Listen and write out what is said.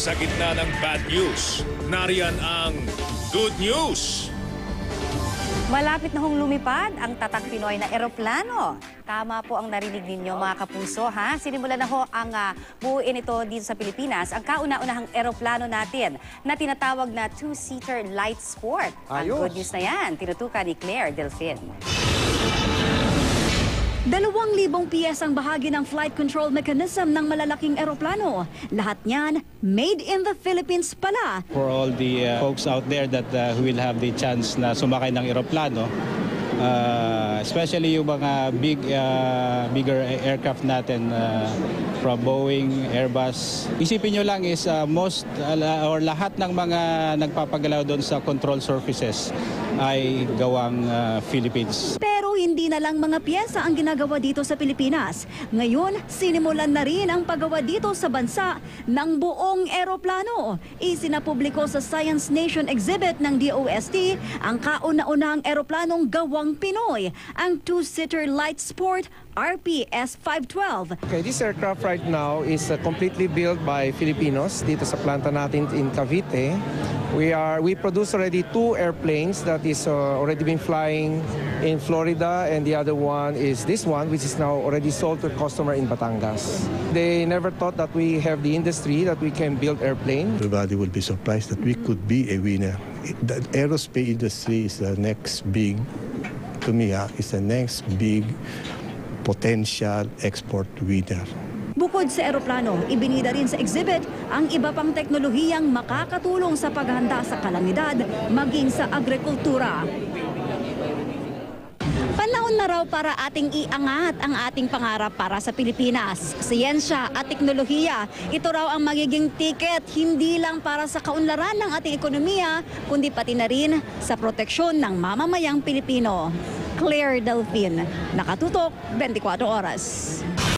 Sa gitna ng bad news, nariyan ang good news. Malapit na hong lumipad ang Tatak Pinoy na eroplano. Tama po ang narinig ninyo mga kapuso, ha? Sinimulan na ho ang buuin ito dito sa Pilipinas. Ang kauna-unahang eroplano natin na tinatawag na two-seater light sport. Ang good news na yan, tinutukan ni Claire Delfin. 2,000 piyesang bahagi ng flight control mechanism ng malalaking eroplano. Lahat niyan, made in the Philippines pala. For all the folks out there that who will have the chance na sumakay ng eroplano, especially yung mga bigger aircraft natin from Boeing, Airbus. Isipin nyo lang is or lahat ng mga nagpapagalaw doon sa control surfaces ay gawang Philippines. Pero hindi na lang mga piyesa ang ginagawa dito sa Pilipinas. Ngayon, sinimulan na rin ang paggawa dito sa bansa ng buong eroplano. Isinapubliko sa Science Nation exhibit ng DOST ang kauna-unahang eroplanong gawang Pinoy, ang two-seater light sport RPS 512. Okay, this aircraft right now is completely built by Filipinos dito sa planta natin in Cavite. We produce already 2 airplanes that is already been flying in Florida, and the other one is this one, which is now already sold to a customer in Batangas. They never thought that we have the industry that we can build airplane. Everybody will be surprised that we could be a winner. The aerospace industry is the next big, to me, is the next big potential export winner. Bukod sa eroplano, ibinida rin sa exhibit ang iba pang teknolohiyang makakatulong sa paghahanda sa kalamidad, maging sa agrikultura. Panahon na raw para ating iangat ang ating pangarap para sa Pilipinas. Siyensya at teknolohiya, ito raw ang magiging ticket hindi lang para sa kaunlaran ng ating ekonomiya, kundi pati na rin sa proteksyon ng mamamayang Pilipino. Claire Delfin, Nakatutok, 24 Oras.